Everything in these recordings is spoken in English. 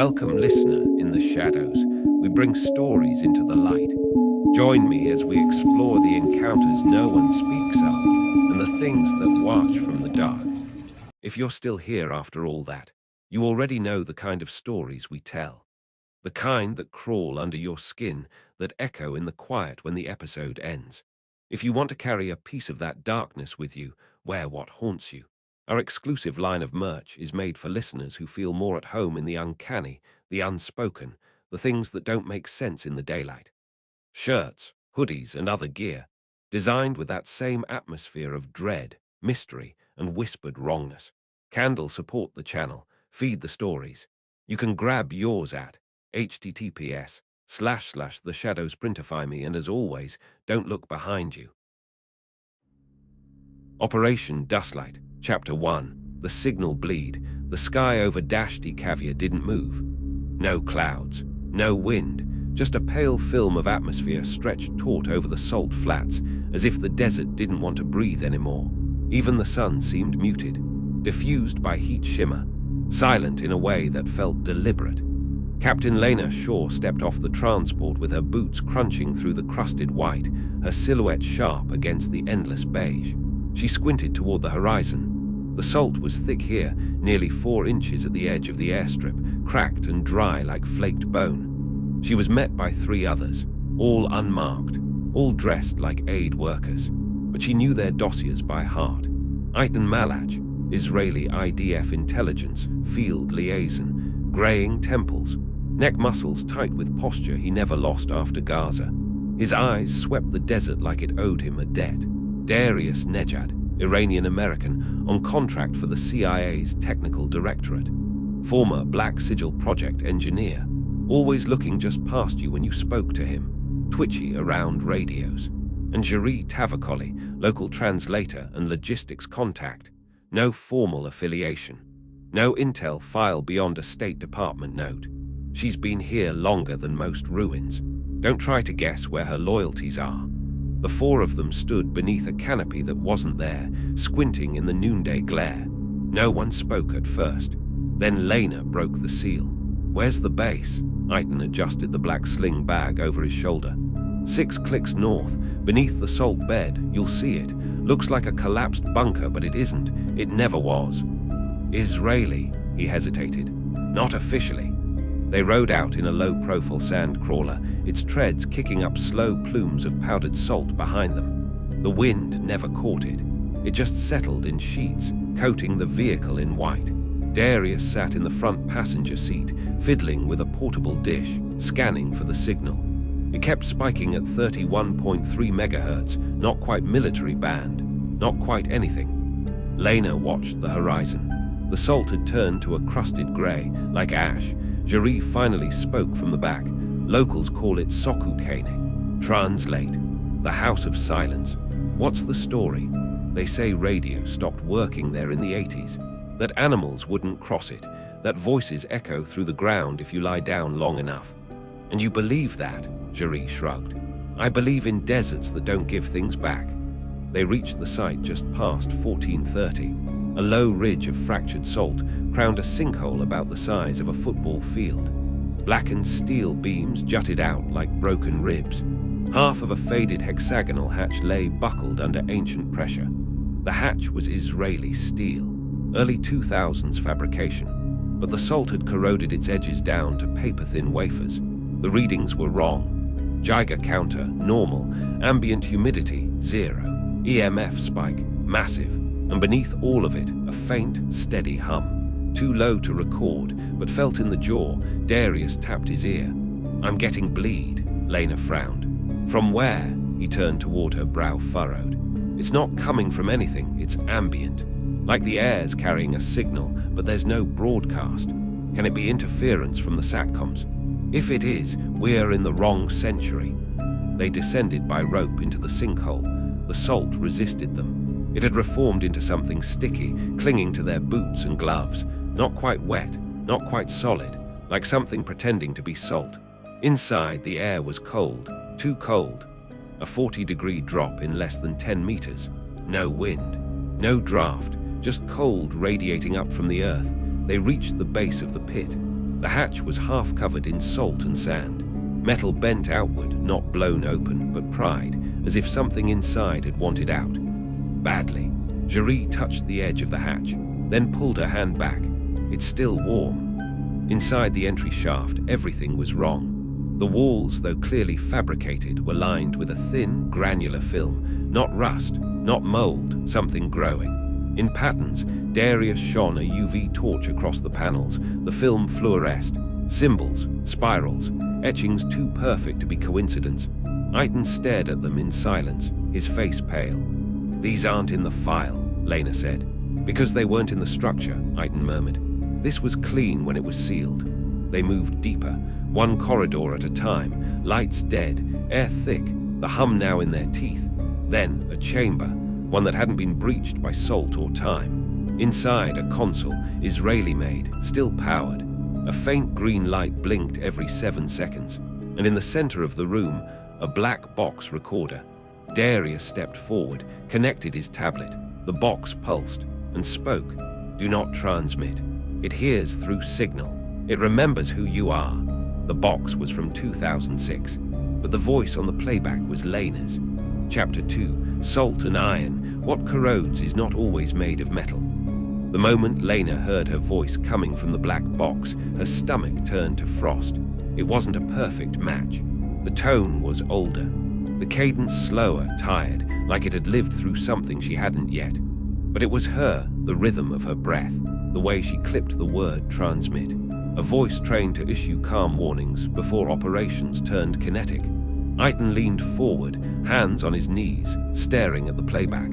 Welcome, listener, in the shadows. We bring stories into the light. Join me as we explore the encounters no one speaks of and the things that watch from the dark. If you're still here after all that, you already know the kind of stories we tell. The kind that crawl under your skin, that echo in the quiet when the episode ends. If you want to carry a piece of that darkness with you, wear what haunts you. Our exclusive line of merch is made for listeners who feel more at home in the uncanny, the unspoken, the things that don't make sense in the daylight. Shirts, hoodies, and other gear, designed with that same atmosphere of dread, mystery, and whispered wrongness. Candles support the channel, feed the stories. You can grab yours at https://theshadows printify me, and as always, don't look behind you. Operation Dustlight, Chapter 1. The signal bleed. The sky over Dashti Caviar didn't move. No clouds, no wind, just a pale film of atmosphere stretched taut over the salt flats, as if the desert didn't want to breathe anymore. Even the sun seemed muted, diffused by heat shimmer, silent in a way that felt deliberate. Captain Lena Shore stepped off the transport with her boots crunching through the crusted white, her silhouette sharp against the endless beige. She squinted toward the horizon. The salt was thick here, nearly 4 inches at the edge of the airstrip, cracked and dry like flaked bone. She was met by 3 others, all unmarked, all dressed like aid workers, but she knew their dossiers by heart. Eitan Malach, Israeli IDF intelligence, field liaison, graying temples, neck muscles tight with posture he never lost after Gaza. His eyes swept the desert like it owed him a debt. Darius Nejad, Iranian-American, on contract for the CIA's Technical Directorate. Former Black Sigil project engineer, always looking just past you when you spoke to him, twitchy around radios. And Jari Tavakoli, local translator and logistics contact. No formal affiliation. No intel file beyond a State Department note. She's been here longer than most ruins. Don't try to guess where her loyalties are. The 4 of them stood beneath a canopy that wasn't there, squinting in the noonday glare. No one spoke at first. Then Lena broke the seal. "Where's the base?" Eitan adjusted the black sling bag over his shoulder. 6 clicks north, beneath the salt bed. You'll see it. Looks like a collapsed bunker, but it isn't. It never was. Israeli, he hesitated. Not officially. They rode out in a low-profile sand crawler, its treads kicking up slow plumes of powdered salt behind them. The wind never caught it. It just settled in sheets, coating the vehicle in white. Darius sat in the front passenger seat, fiddling with a portable dish, scanning for the signal. It kept spiking at 31.3 megahertz, not quite military band, not quite anything. Lena watched the horizon. The salt had turned to a crusted gray, like ash. Jari finally spoke from the back. Locals call it Sokukene. Translate, the House of Silence. What's the story? They say radio stopped working there in the 80s. That animals wouldn't cross it. That voices echo through the ground if you lie down long enough. And you believe that? Jari shrugged. I believe in deserts that don't give things back. They reached the site just past 1430. A low ridge of fractured salt crowned a sinkhole about the size of a football field. Blackened steel beams jutted out like broken ribs. Half of a faded hexagonal hatch lay buckled under ancient pressure. The hatch was Israeli steel, early 2000s fabrication, but the salt had corroded its edges down to paper-thin wafers. The readings were wrong. Geiger counter, normal. Ambient humidity, 0. EMF spike, massive. And beneath all of it, a faint, steady hum. Too low to record, but felt in the jaw. Darius tapped his ear. I'm getting bleed, Lena frowned. From where? He turned toward her, brow furrowed. It's not coming from anything, it's ambient. Like the air's carrying a signal, but there's no broadcast. Can it be interference from the satcoms? If it is, we're in the wrong century. They descended by rope into the sinkhole. The salt resisted them. It had reformed into something sticky, clinging to their boots and gloves. Not quite wet, not quite solid, like something pretending to be salt. Inside, the air was cold, too cold. A 40-degree drop in less than 10 meters. No wind, no draft, just cold radiating up from the earth. They reached the base of the pit. The hatch was half covered in salt and sand. Metal bent outward, not blown open, but pried, as if something inside had wanted out. Badly. Jerry touched the edge of the hatch, then pulled her hand back. It's still warm. Inside the entry shaft, everything was wrong. The walls, though clearly fabricated, were lined with a thin, granular film. Not rust, not mold, something growing. In patterns, Darius shone a UV torch across the panels. The film fluoresced. Symbols, spirals, etchings too perfect to be coincidence. Iton stared at them in silence, his face pale. "These aren't in the file," Lena said. "Because they weren't in the structure," Iton murmured. "This was clean when it was sealed." They moved deeper, one corridor at a time, lights dead, air thick, the hum now in their teeth. Then a chamber, one that hadn't been breached by salt or time. Inside, a console, Israeli-made, still powered. A faint green light blinked every 7 seconds, and in the center of the room, a black box recorder. Darius stepped forward, connected his tablet. The box pulsed and spoke. "Do not transmit. It hears through signal. It remembers who you are." The box was from 2006, but the voice on the playback was Lena's. Chapter 2, Salt and Iron. What corrodes is not always made of metal. The moment Lena heard her voice coming from the black box, her stomach turned to frost. It wasn't a perfect match. The tone was older. The cadence slower, tired, like it had lived through something she hadn't yet. But it was her, the rhythm of her breath, the way she clipped the word transmit. A voice trained to issue calm warnings before operations turned kinetic. Iton leaned forward, hands on his knees, staring at the playback.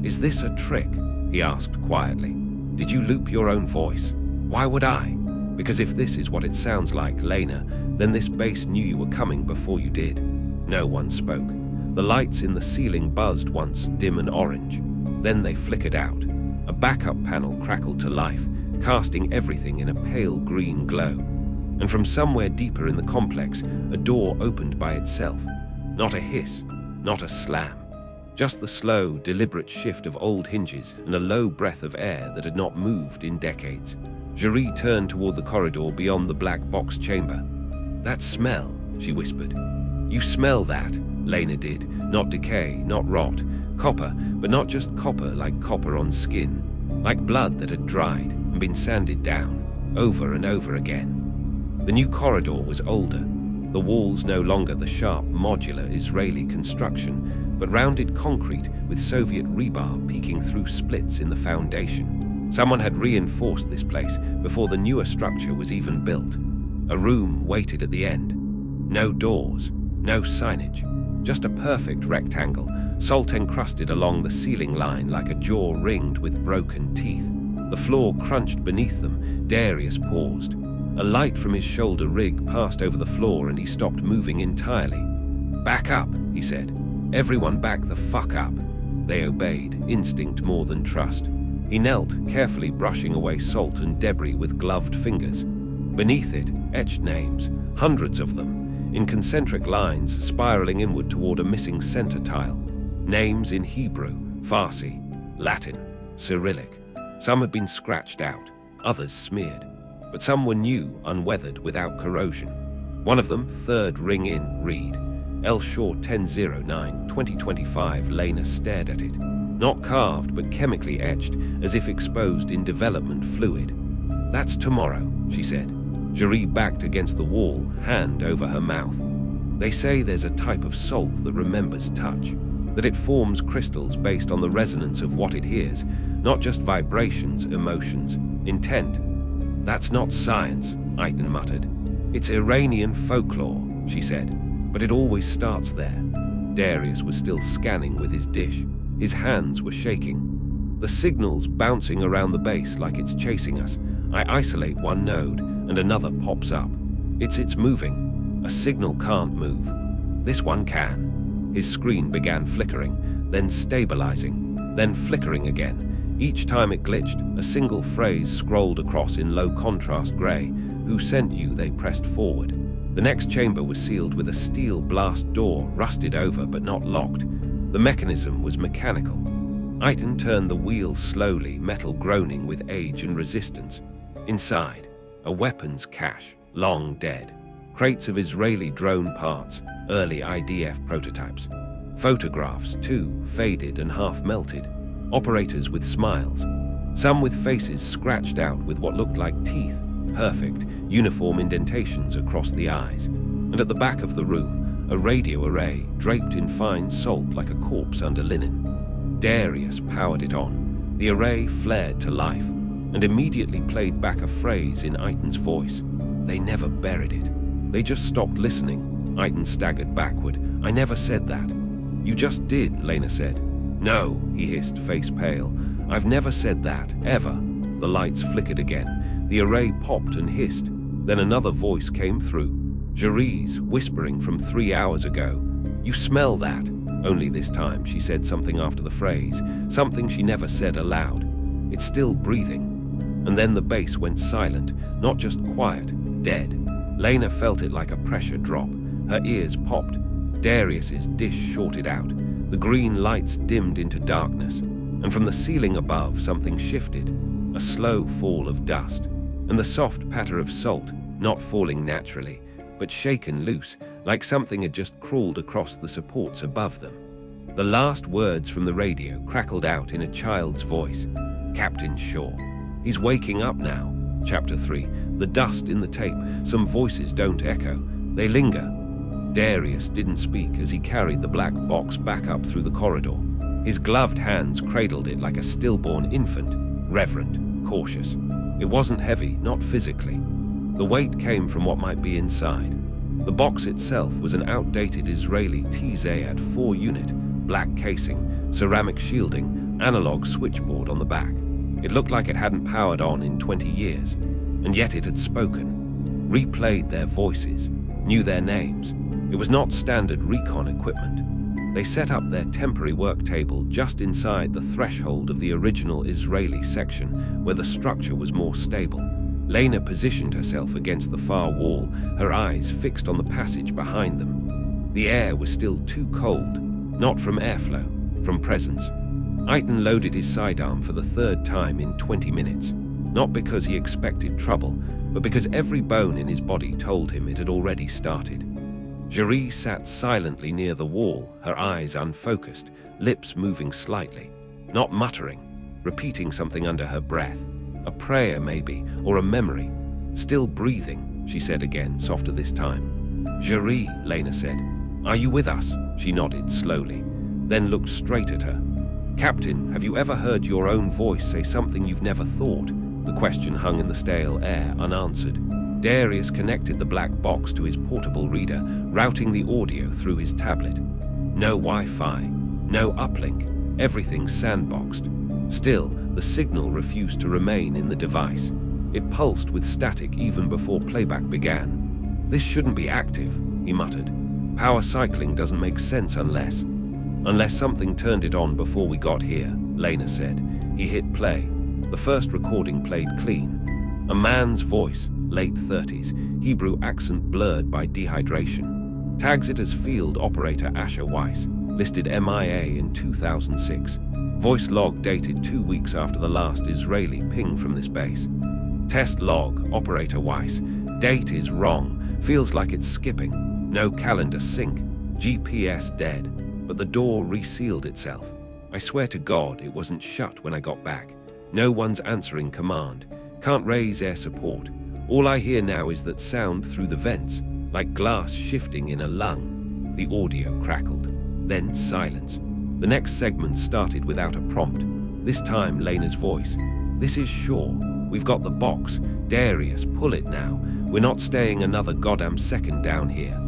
"Is this a trick?" he asked quietly. "Did you loop your own voice?" "Why would I?" "Because if this is what it sounds like, Lena, then this base knew you were coming before you did." No one spoke. The lights in the ceiling buzzed once, dim and orange. Then they flickered out. A backup panel crackled to life, casting everything in a pale green glow. And from somewhere deeper in the complex, a door opened by itself. Not a hiss, not a slam. Just the slow, deliberate shift of old hinges and a low breath of air that had not moved in decades. Jerry turned toward the corridor beyond the black box chamber. "That smell," she whispered. "You smell that?" Lena did. Not decay, not rot. Copper, but not just copper like copper on skin. Like blood that had dried and been sanded down, over and over again. The new corridor was older. The walls no longer the sharp, modular Israeli construction, but rounded concrete with Soviet rebar peeking through splits in the foundation. Someone had reinforced this place before the newer structure was even built. A room waited at the end. No doors, no signage, just a perfect rectangle, salt encrusted along the ceiling line like a jaw ringed with broken teeth. The floor crunched beneath them. Darius paused. A light from his shoulder rig passed over the floor and he stopped moving entirely. "Back up," he said. "Everyone back the fuck up." They obeyed, instinct more than trust. He knelt, carefully brushing away salt and debris with gloved fingers. Beneath it, etched names, hundreds of them, in concentric lines spiraling inward toward a missing center tile. Names in Hebrew, Farsi, Latin, Cyrillic. Some had been scratched out, others smeared. But some were new, unweathered, without corrosion. One of them, third ring in, read, L. Shore 1009, 2025. Lena stared at it. Not carved, but chemically etched, as if exposed in development fluid. "That's tomorrow," she said. Jerry backed against the wall, hand over her mouth. "They say there's a type of salt that remembers touch, that it forms crystals based on the resonance of what it hears, not just vibrations, emotions, intent." "That's not science," Iton muttered. "It's Iranian folklore," she said, "but it always starts there." Darius was still scanning with his dish. His hands were shaking. "The signal's bouncing around the base like it's chasing us. I isolate one node, and another pops up. It's moving. A signal can't move. This one can." His screen began flickering, then stabilizing, then flickering again. Each time it glitched, a single phrase scrolled across in low-contrast gray. "Who sent you?" They pressed forward. The next chamber was sealed with a steel blast door, rusted over but not locked. The mechanism was mechanical. Iton turned the wheel slowly, metal groaning with age and resistance. Inside, A weapons cache, long dead. Crates of Israeli drone parts, early IDF prototypes. Photographs, too, faded and half-melted. Operators with smiles. Some with faces scratched out with what looked like teeth. Perfect, uniform indentations across the eyes. And at the back of the room, a radio array draped in fine salt like a corpse under linen. Darius powered it on. The array flared to life and immediately played back a phrase in Eitan's voice. They never buried it. They just stopped listening. Eitan staggered backward. I never said that. You just did, Lena said. No, he hissed, face pale. I've never said that, ever. The lights flickered again. The array popped and hissed. Then another voice came through. Jerry's, whispering from 3 hours ago. You smell that? Only this time she said something after the phrase, something she never said aloud. It's still breathing. And then the bass went silent, not just quiet, dead. Lena felt it like a pressure drop. Her ears popped. Darius's dish shorted out. The green lights dimmed into darkness. And from the ceiling above, something shifted. A slow fall of dust. And the soft patter of salt, not falling naturally, but shaken loose, like something had just crawled across the supports above them. The last words from the radio crackled out in a child's voice. Captain Shore. He's waking up now. Chapter 3. The dust in the tape. Some voices don't echo. They linger. Darius didn't speak as he carried the black box back up through the corridor. His gloved hands cradled it like a stillborn infant, reverent, cautious. It wasn't heavy, not physically. The weight came from what might be inside. The box itself was an outdated Israeli TZAD 4-unit, black casing, ceramic shielding, analog switchboard on the back. It looked like it hadn't powered on in 20 years, and yet it had spoken, replayed their voices, knew their names. It was not standard recon equipment. They set up their temporary work table just inside the threshold of the original Israeli section, where the structure was more stable. Lena positioned herself against the far wall, her eyes fixed on the passage behind them. The air was still too cold, not from airflow, from presence. Eitan loaded his sidearm for the 3rd time in 20 minutes, not because he expected trouble, but because every bone in his body told him it had already started. Jerry sat silently near the wall, her eyes unfocused, lips moving slightly, not muttering, repeating something under her breath. A prayer, maybe, or a memory. Still breathing, she said again, softer this time. Jerry, Lena said. Are you with us? She nodded slowly, then looked straight at her. Captain, have you ever heard your own voice say something you've never thought? The question hung in the stale air, unanswered. Darius connected the black box to his portable reader, routing the audio through his tablet. No Wi-Fi, no uplink, everything sandboxed. Still, the signal refused to remain in the device. It pulsed with static even before playback began. This shouldn't be active, he muttered. Power cycling doesn't make sense unless something turned it on before we got here, Lena said. He hit play. The first recording played clean. A man's voice, late 30s, Hebrew accent blurred by dehydration. Tags it as field operator Asher Weiss, listed MIA in 2006. Voice log dated 2 weeks after the last Israeli ping from this base. Test log, operator Weiss. Date is wrong, feels like it's skipping. No calendar sync, GPS dead. But the door resealed itself. I swear to God it wasn't shut when I got back. No one's answering command. Can't raise air support. All I hear now is that sound through the vents, like glass shifting in a lung. The audio crackled. Then silence. The next segment started without a prompt. This time Lena's voice. This is Shore. We've got the box. Darius, pull it now. We're not staying another goddamn second down here.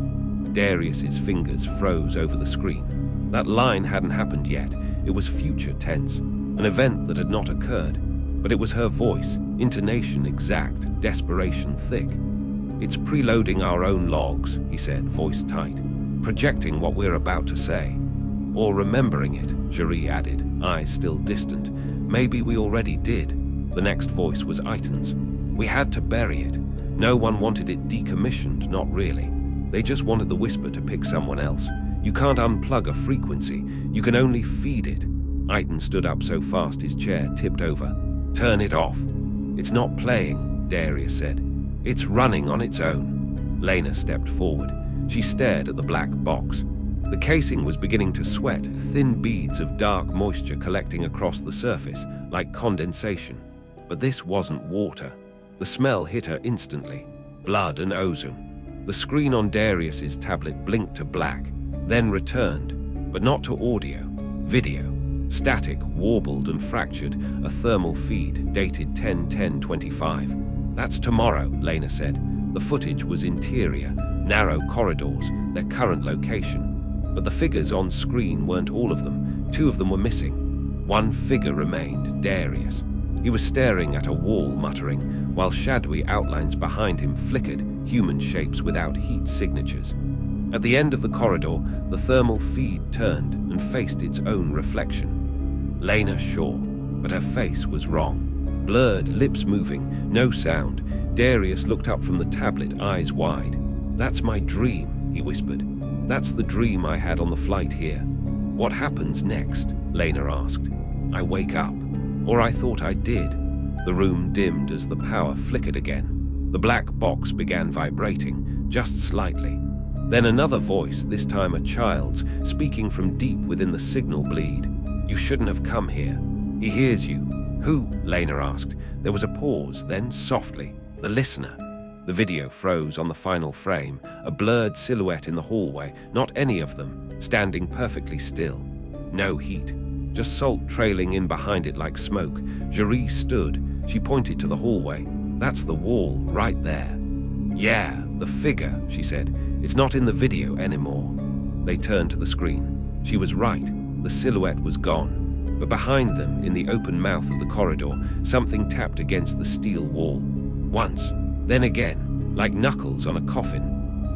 Darius's fingers froze over the screen. That line hadn't happened yet. It was future tense, an event that had not occurred. But it was her voice, intonation exact, desperation thick. It's preloading our own logs, he said, voice tight, projecting what we're about to say. Or remembering it, Jerry added, eyes still distant. Maybe we already did. The next voice was Eitan's. We had to bury it. No one wanted it decommissioned, not really. They just wanted the whisper to pick someone else. You can't unplug a frequency. You can only feed it. Eitan stood up so fast his chair tipped over. Turn it off. It's not playing, Darius said. It's running on its own. Lena stepped forward. She stared at the black box. The casing was beginning to sweat, thin beads of dark moisture collecting across the surface, like condensation. But this wasn't water. The smell hit her instantly. Blood and ozone. The screen on Darius's tablet blinked to black, then returned, but not to audio. Video. Static, warbled and fractured, a thermal feed, dated 10/10/25. That's tomorrow, Lena said. The footage was interior, narrow corridors, their current location. But the figures on screen weren't all of them. 2 of them were missing. One figure remained, Darius. He was staring at a wall, muttering, while shadowy outlines behind him flickered, human shapes without heat signatures. At the end of the corridor, the thermal feed turned and faced its own reflection. Lena Shore, but her face was wrong. Blurred, lips moving, no sound. Darius looked up from the tablet, eyes wide. "That's my dream," he whispered. "That's the dream I had on the flight here." "What happens next?" Lena asked. "I wake up. Or I thought I did." The room dimmed as the power flickered again. The black box began vibrating, just slightly. Then another voice, this time a child's, speaking from deep within the signal bleed. "You shouldn't have come here. He hears you." "Who?" Lena asked. There was a pause, then softly, "The listener." The video froze on the final frame, a blurred silhouette in the hallway, not any of them, standing perfectly still. No heat, just salt trailing in behind it like smoke. Jerry stood. She pointed to the hallway. "That's the wall, right there." "Yeah, the figure," she said. "It's not in the video anymore." They turned to the screen. She was right. The silhouette was gone. But behind them, in the open mouth of the corridor, something tapped against the steel wall. Once, then again, like knuckles on a coffin.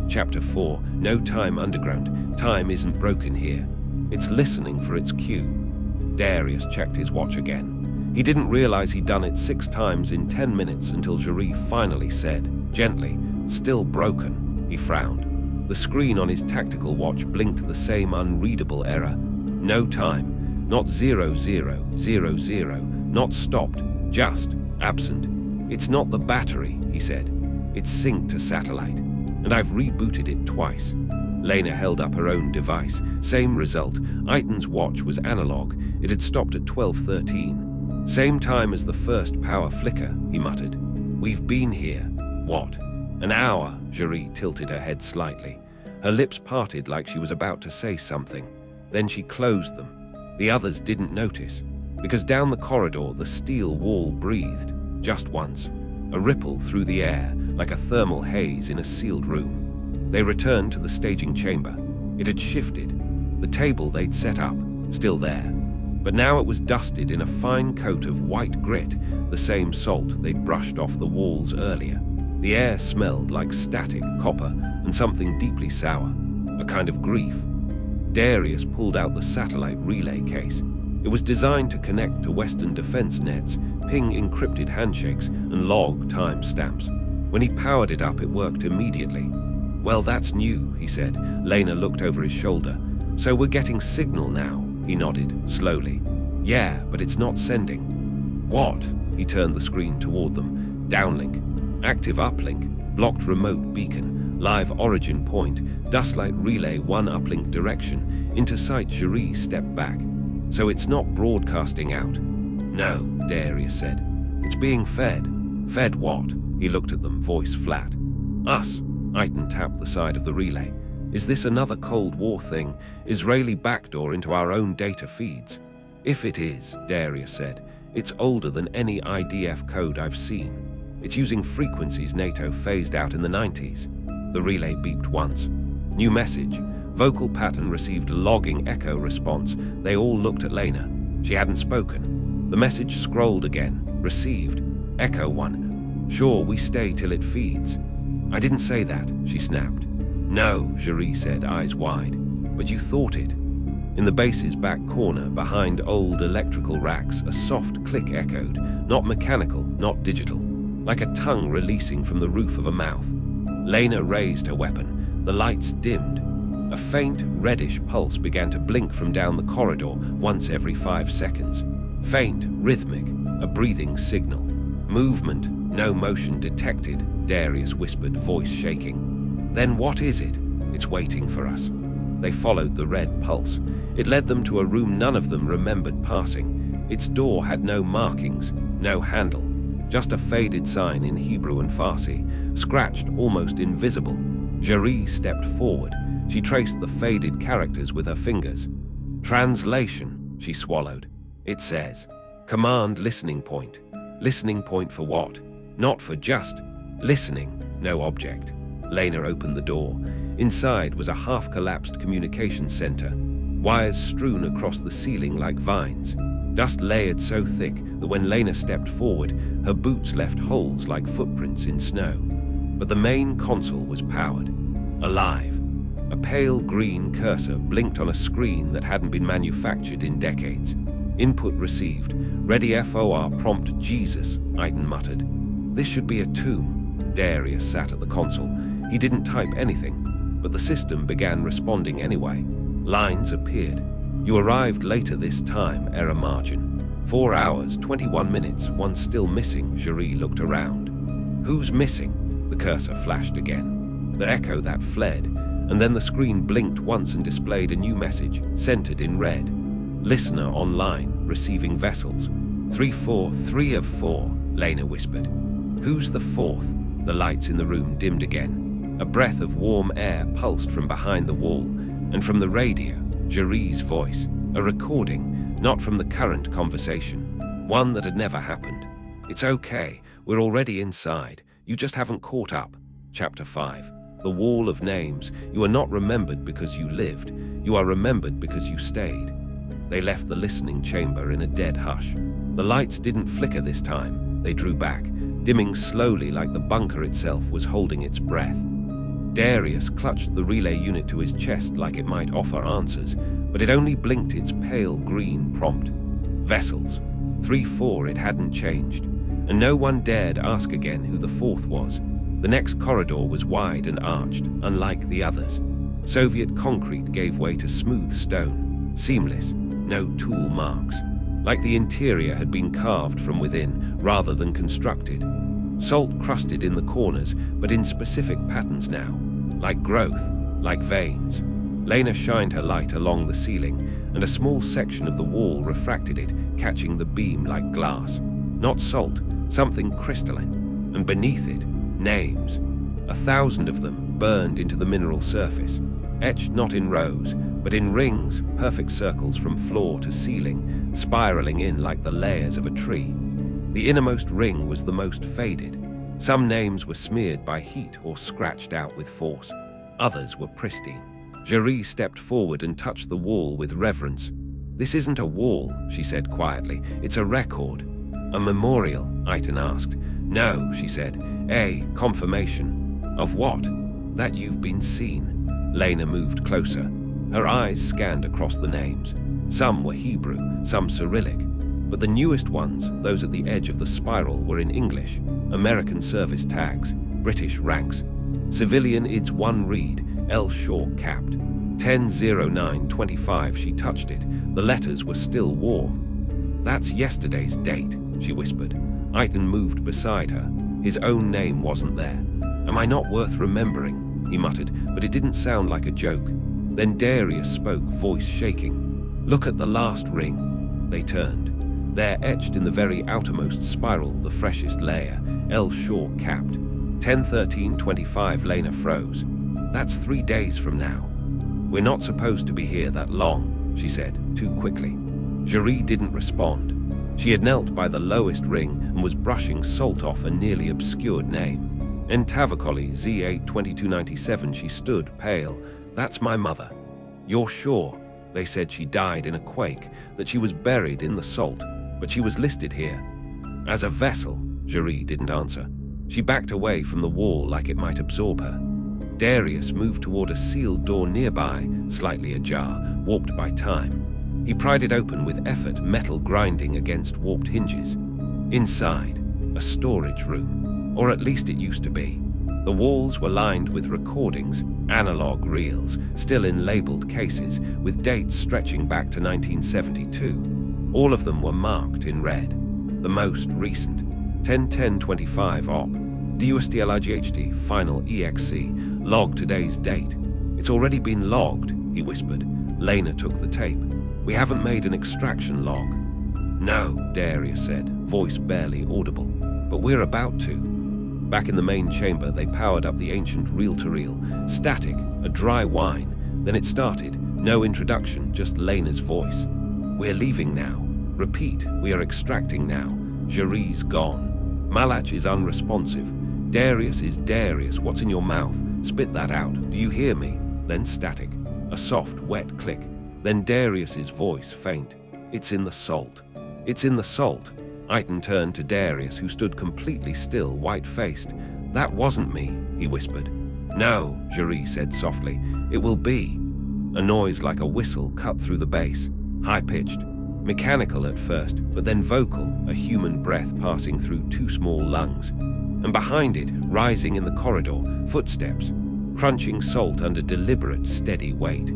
Chapter 4, No Time Underground. Time isn't broken here. It's listening for its cue. Darius checked his watch again. He didn't realize he'd done it 6 times in 10 minutes until Jerry finally said, gently, "Still broken." He frowned. The screen on his tactical watch blinked the same unreadable error. No time. Not 0000, not stopped, just absent. "It's not the battery," he said. "It's synced to satellite, and I've rebooted it twice." Lena held up her own device. Same result. Aiton's watch was analog. It had stopped at 12:13. "Same time as the first power flicker," he muttered. "We've been here." "What?" "An hour." Jerry tilted her head slightly. Her lips parted like she was about to say something. Then she closed them. The others didn't notice, because down the corridor the steel wall breathed, just once. A ripple through the air, like a thermal haze in a sealed room. They returned to the staging chamber. It had shifted. The table they'd set up, still there. But now it was dusted in a fine coat of white grit, the same salt they'd brushed off the walls earlier. The air smelled like static, copper, and something deeply sour, a kind of grief. Darius pulled out the satellite relay case. It was designed to connect to Western defense nets, ping encrypted handshakes, and log timestamps. When he powered it up, it worked immediately. "Well, that's new," he said. Lena looked over his shoulder. "So we're getting signal now," he nodded, slowly. "Yeah, but it's not sending." "What?" He turned the screen toward them. "Downlink. Active uplink. Blocked remote beacon. Live origin point. Dustlight relay 1 uplink direction. Into sight." Jerry stepped back. "So it's not broadcasting out?" "No," Darius said. "It's being fed." "Fed what?" He looked at them, voice flat. "Us." Aiton tapped the side of the relay. "Is this another Cold War thing? Israeli backdoor into our own data feeds?" "If it is," Darius said, "it's older than any IDF code I've seen. It's using frequencies NATO phased out in the 90s. The relay beeped once. New message. Vocal pattern received logging echo response. They all looked at Lena. She hadn't spoken. The message scrolled again. Received. Echo 1. "Sure, we stay till it feeds." "I didn't say that," she snapped. "No," Jerry said, eyes wide. "But you thought it." In the base's back corner, behind old electrical racks, a soft click echoed. Not mechanical, not digital. Like a tongue releasing from the roof of a mouth. Lena raised her weapon. The lights dimmed. A faint, reddish pulse began to blink from down the corridor once every 5 seconds. Faint, rhythmic, a breathing signal. Movement. No motion detected, Darius whispered, voice shaking. Then what is it? It's waiting for us. They followed the red pulse. It led them to a room none of them remembered passing. Its door had no markings, no handle, just a faded sign in Hebrew and Farsi, scratched, almost invisible. Jerry stepped forward. She traced the faded characters with her fingers. Translation, she swallowed. It says, command listening point. Listening point for what? Not for just listening, no object. Lena opened the door. Inside was a half-collapsed communications center, wires strewn across the ceiling like vines, dust layered so thick that when Lena stepped forward, her boots left holes like footprints in snow. But the main console was powered, alive. A pale green cursor blinked on a screen that hadn't been manufactured in decades. Input received. Ready FOR prompt Jesus, Iten muttered. This should be a tomb. Darius sat at the console. He didn't type anything, but the system began responding anyway. Lines appeared. You arrived later this time, error margin. 4 hours, 21 minutes, one still missing. Jerry looked around. Who's missing? The cursor flashed again. The echo that fled, and then the screen blinked once and displayed a new message, centered in red. Listener online, receiving vessels. 3 of 4, Lena whispered. Who's the fourth? The lights in the room dimmed again. A breath of warm air pulsed from behind the wall, and from the radio, Jerry's voice, a recording, not from the current conversation, one that had never happened. It's okay, we're already inside, you just haven't caught up. Chapter 5. The Wall of Names. You are not remembered because you lived, you are remembered because you stayed. They left the listening chamber in a dead hush. The lights didn't flicker this time, they drew back, dimming slowly like the bunker itself was holding its breath. Darius clutched the relay unit to his chest like it might offer answers, but it only blinked its pale green prompt. Vessels. 3-4, it hadn't changed, and no one dared ask again who the fourth was. The next corridor was wide and arched, unlike the others. Soviet concrete gave way to smooth stone, seamless, no tool marks, like the interior had been carved from within rather than constructed. Salt crusted in the corners, but in specific patterns now, like growth, like veins. Lena shined her light along the ceiling, and a small section of the wall refracted it, catching the beam like glass. Not salt, something crystalline, and beneath it, names. 1,000 of them burned into the mineral surface, etched not in rows, but in rings, perfect circles from floor to ceiling, spiraling in like the layers of a tree. The innermost ring was the most faded. Some names were smeared by heat or scratched out with force. Others were pristine. Jerry stepped forward and touched the wall with reverence. This isn't a wall, she said quietly. It's a record. A memorial, Iten asked. No, she said. A confirmation. Of what? That you've been seen. Lena moved closer. Her eyes scanned across the names. Some were Hebrew, some Cyrillic. But the newest ones, those at the edge of the spiral, were in English. American service tags, British ranks. Civilian IDS 1 read, L. Shore capped. 10/09/25, she touched it. The letters were still warm. That's yesterday's date, she whispered. Iten moved beside her. His own name wasn't there. Am I not worth remembering? He muttered, but it didn't sound like a joke. Then Darius spoke, voice shaking. Look at the last ring. They turned. There, etched in the very outermost spiral, the freshest layer, L. Shore capped. 10/13/25, Lena froze. That's 3 days from now. We're not supposed to be here that long, she said, too quickly. Jerry didn't respond. She had knelt by the lowest ring and was brushing salt off a nearly obscured name. Entavocoli, Z8-2297, she stood, pale. That's my mother. You're sure? They said she died in a quake, that she was buried in the salt, but she was listed here. As a vessel, Jerry didn't answer. She backed away from the wall like it might absorb her. Darius moved toward a sealed door nearby, slightly ajar, warped by time. He pried it open with effort, metal grinding against warped hinges. Inside, a storage room, or at least it used to be. The walls were lined with recordings, analog reels, still in labeled cases, with dates stretching back to 1972. All of them were marked in red. The most recent. 10-10-25 op. DUSDLIGHT final EXC. Log today's date. It's already been logged, he whispered. Lena took the tape. We haven't made an extraction log. No, Darius said, voice barely audible. But we're about to. Back in the main chamber, they powered up the ancient reel-to-reel. Static, a dry whine. Then it started. No introduction, just Lena's voice. We're leaving now. Repeat, we are extracting now. Jerry's gone. Malach is unresponsive. Darius is Darius. What's in your mouth? Spit that out. Do you hear me? Then static. A soft, wet click. Then Darius's voice, faint. It's in the salt. It's in the salt. Iton turned to Darius, who stood completely still, white-faced. That wasn't me, he whispered. No, Jerry said softly. It will be. A noise like a whistle cut through the bass, high-pitched, mechanical at first, but then vocal, a human breath passing through two small lungs. And behind it, rising in the corridor, footsteps, crunching salt under deliberate, steady weight.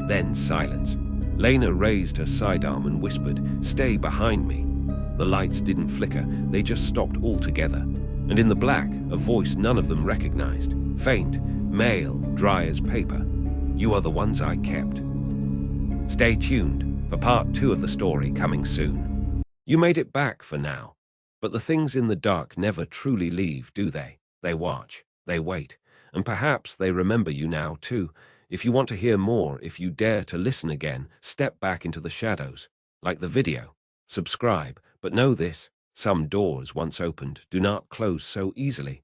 Then silence. Lena raised her sidearm and whispered, "Stay behind me." The lights didn't flicker, they just stopped altogether. And in the black, a voice none of them recognized, faint, male, dry as paper. You are the ones I kept. Stay tuned for part 2 of the story coming soon. You made it back for now. But the things in the dark never truly leave, do they? They watch, they wait, and perhaps they remember you now too. If you want to hear more, if you dare to listen again, step back into the shadows. Like the video. Subscribe, but know this, some doors once opened do not close so easily.